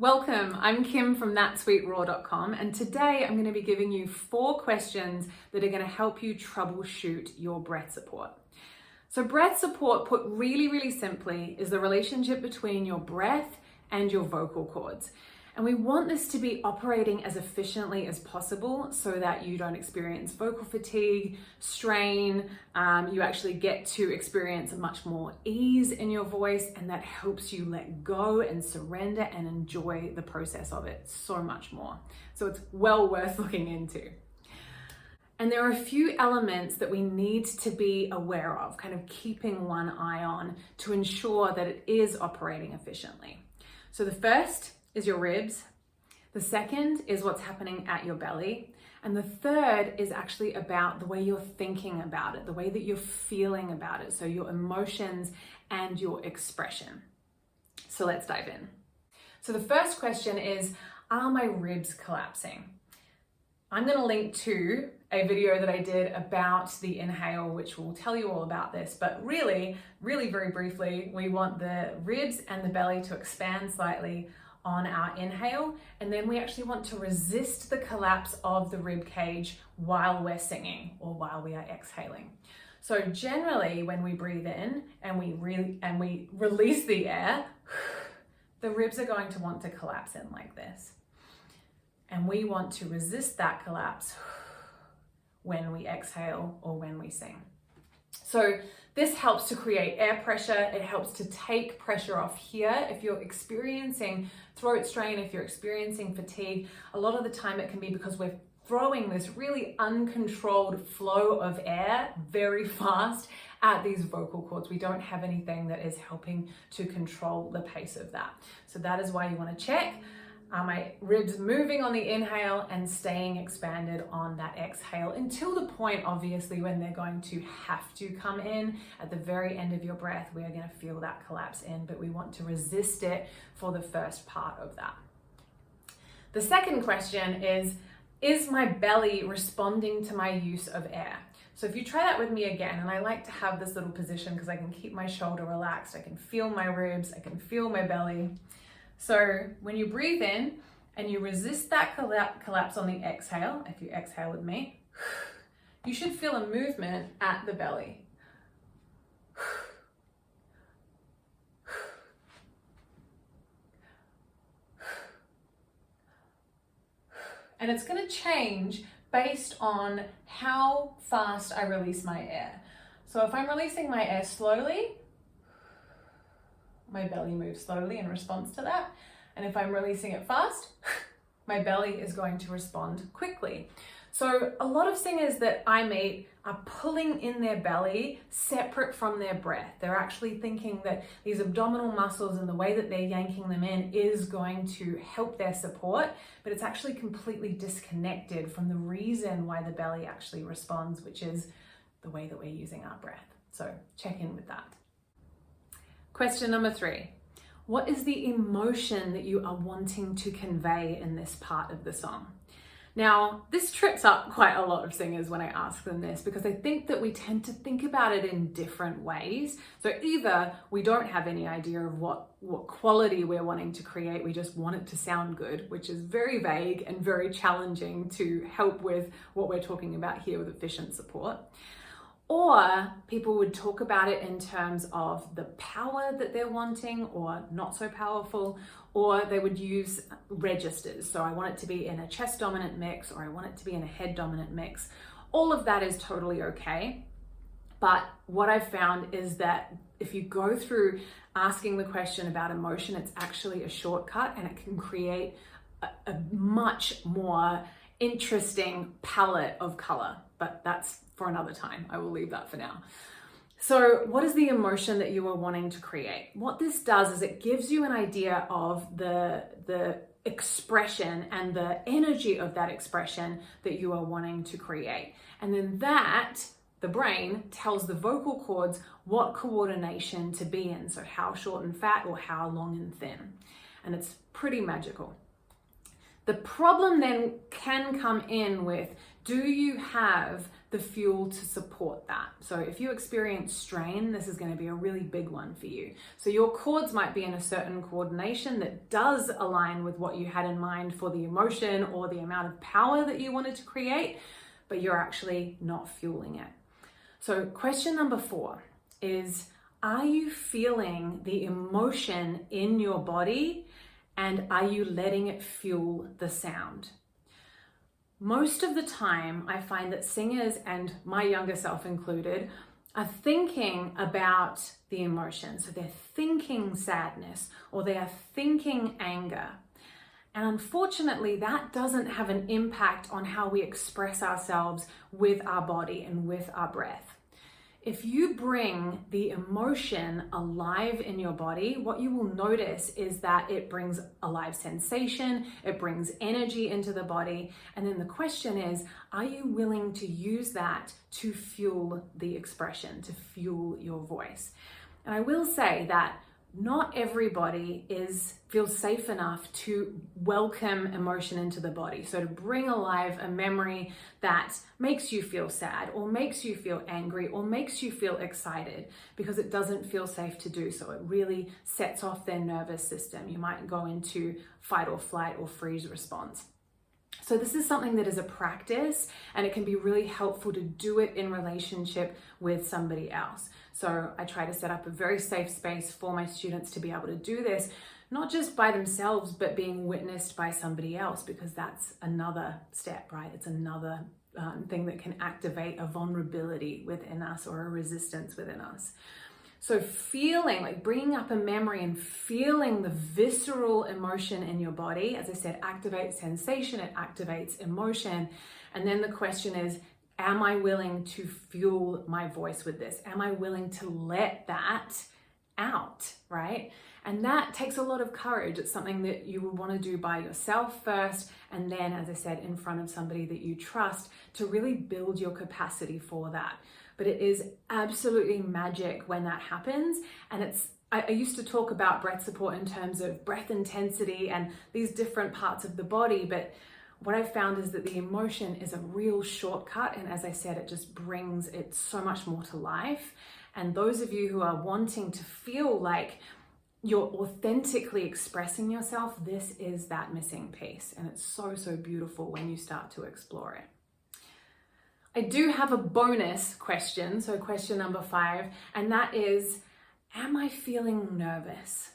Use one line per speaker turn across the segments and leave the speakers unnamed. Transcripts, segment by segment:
Welcome, I'm Kim from thatsweetraw.com, and today I'm going to be giving you 4 questions that are going to help you troubleshoot your breath support. So breath support, put really simply, is the relationship between your breath and your vocal cords. And we want this to be operating as efficiently as possible so that you don't experience vocal fatigue, strain, you actually get to experience much more ease in your voice, and that helps you let go and surrender and enjoy the process of it so much more. So it's well worth looking into. And there are a few elements that we need to be aware of, kind of keeping one eye on to ensure that it is operating efficiently. So the first is your ribs. The second is what's happening at your belly. And the third is actually about the way you're thinking about it, the way that you're feeling about it. So your emotions and your expression. So let's dive in. So the first question is, are my ribs collapsing? I'm going to link to a video that I did about the inhale, which will tell you all about this. But really very briefly, we want the ribs and the belly to expand slightly on our inhale, and then we actually want to resist the collapse of the rib cage while we're singing or while we are exhaling. So generally when we breathe in and we release the air, the ribs are going to want to collapse in like this. And we want to resist that collapse when we exhale or when we sing. So this helps to create air pressure. It helps to take pressure off here. If you're experiencing throat strain, if you're experiencing fatigue, a lot of the time it can be because we're throwing this really uncontrolled flow of air very fast at these vocal cords. We don't have anything that is helping to control the pace of that. So that is why you want to check. Are my ribs moving on the inhale and staying expanded on that exhale until the point, obviously, when they're going to have to come in at the very end of your breath. We are going to feel that collapse in, but we want to resist it for the first part of that. The second question is my belly responding to my use of air? So if you try that with me again, and I like to have this little position because I can keep my shoulder relaxed, I can feel my ribs, I can feel my belly. So when you breathe in and you resist that collapse on the exhale, if you exhale with me, you should feel a movement at the belly. And it's going to change based on how fast I release my air. So if I'm releasing my air slowly, my belly moves slowly in response to that. And if I'm releasing it fast, my belly is going to respond quickly. So a lot of singers that I meet are pulling in their belly separate from their breath. They're actually thinking that these abdominal muscles and the way that they're yanking them in is going to help their support, but it's actually completely disconnected from the reason why the belly actually responds, which is the way that we're using our breath. So check in with that. Question number 3, what is the emotion that you are wanting to convey in this part of the song? Now, this trips up quite a lot of singers when I ask them this, because I think that we tend to think about it in different ways. So either we don't have any idea of what quality we're wanting to create, we just want it to sound good, which is very vague and very challenging to help with what we're talking about here with efficient support. Or people would talk about it in terms of the power that they're wanting or not so powerful, or they would use registers. So I want it to be in a chest dominant mix, or I want it to be in a head dominant mix. All of that is totally okay. But what I've found is that if you go through asking the question about emotion, it's actually a shortcut, and it can create a much more interesting palette of color. But that's for another time. I will leave that for now. So what is the emotion that you are wanting to create? What this does is it gives you an idea of the expression and the energy of that expression that you are wanting to create. And then the brain tells the vocal cords what coordination to be in. So how short and fat or how long and thin. And it's pretty magical. The problem then can come in with Do you have the fuel to support that? So if you experience strain, this is going to be a really big one for you. So your chords might be in a certain coordination that does align with what you had in mind for the emotion or the amount of power that you wanted to create, but you're actually not fueling it. So question number 4 is, are you feeling the emotion in your body, and are you letting it fuel the sound? Most of the time, I find that singers, and my younger self included, are thinking about the emotion. So they're thinking sadness or they are thinking anger. And unfortunately, that doesn't have an impact on how we express ourselves with our body and with our breath. If you bring the emotion alive in your body, what you will notice is that it brings a live sensation, it brings energy into the body. And then the question is, are you willing to use that to fuel the expression, to fuel your voice? And I will say that not everybody feels safe enough to welcome emotion into the body. So to bring alive a memory that makes you feel sad or makes you feel angry or makes you feel excited, because it doesn't feel safe to do so. It really sets off their nervous system. You might go into fight or flight or freeze response. So this is something that is a practice, and it can be really helpful to do it in relationship with somebody else. So I try to set up a very safe space for my students to be able to do this, not just by themselves, but being witnessed by somebody else, because that's another step, right? It's another thing that can activate a vulnerability within us or a resistance within us. So feeling, like bringing up a memory and feeling the visceral emotion in your body, as I said, activates sensation, it activates emotion. And then the question is, am I willing to fuel my voice with this? Am I willing to let that out, right? And that takes a lot of courage. It's something that you would want to do by yourself first, and then, as I said, in front of somebody that you trust, to really build your capacity for that. But it is absolutely magic when that happens. And I used to talk about breath support in terms of breath intensity and these different parts of the body, but what I've found is that the emotion is a real shortcut. And as I said, it just brings it so much more to life. And those of you who are wanting to feel like you're authentically expressing yourself, this is that missing piece. And it's so, so beautiful when you start to explore it. I do have a bonus question, so question number 5, and that is, am I feeling nervous?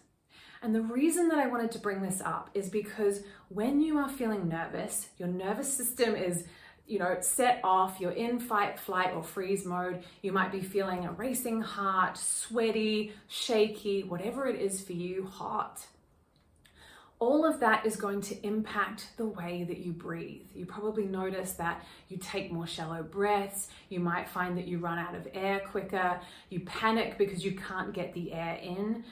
And the reason that I wanted to bring this up is because when you are feeling nervous, your nervous system is, set off, you're in fight, flight, or freeze mode. You might be feeling a racing heart, sweaty, shaky, whatever it is for you, hot. All of that is going to impact the way that you breathe. You probably notice that you take more shallow breaths. You might find that you run out of air quicker. You panic because you can't get the air in.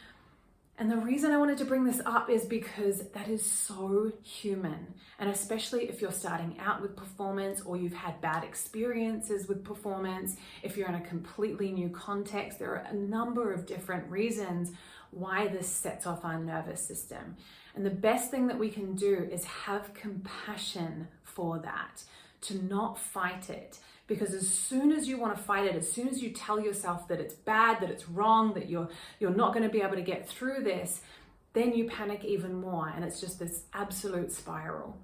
And the reason I wanted to bring this up is because that is so human. And especially if you're starting out with performance or you've had bad experiences with performance, if you're in a completely new context, there are a number of different reasons why this sets off our nervous system. And the best thing that we can do is have compassion for that, to not fight it. Because as soon as you want to fight it, as soon as you tell yourself that it's bad, that it's wrong, that you're not going to be able to get through this, then you panic even more, and it's just this absolute spiral.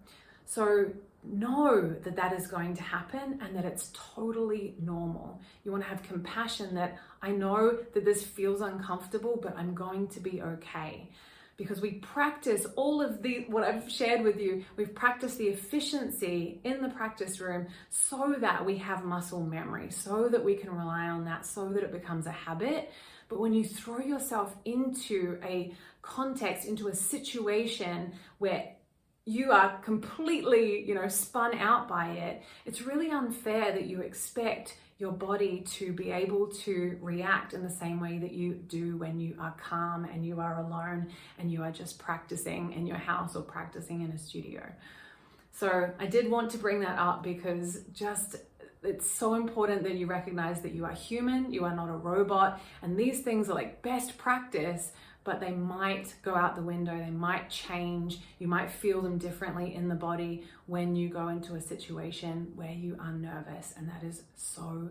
So know that that is going to happen and that it's totally normal. You want to have compassion that I know that this feels uncomfortable, but I'm going to be okay. Because we practice all of what I've shared with you, we've practiced the efficiency in the practice room so that we have muscle memory, so that we can rely on that, so that it becomes a habit. But when you throw yourself into a context, into a situation where you are completely, spun out by it, it's really unfair that you expect your body to be able to react in the same way that you do when you are calm and you are alone and you are just practicing in your house or practicing in a studio. So I did want to bring that up because it's so important that you recognize that you are human, you are not a robot, and these things are like best practice but they might go out the window, they might change, you might feel them differently in the body when you go into a situation where you are nervous, and that is so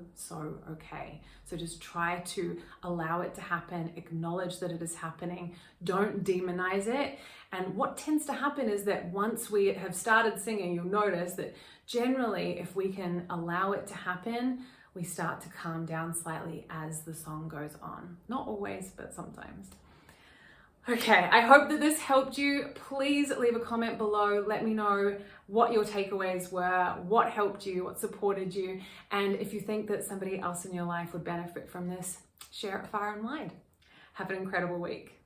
okay. So just try to allow it to happen, acknowledge that it is happening, don't demonize it. And what tends to happen is that once we have started singing, you'll notice that generally if we can allow it to happen, we start to calm down slightly as the song goes on. Not always, but sometimes. Okay, I hope that this helped you. Please leave a comment below. Let me know what your takeaways were, what helped you, what supported you. And if you think that somebody else in your life would benefit from this, share it far and wide. Have an incredible week.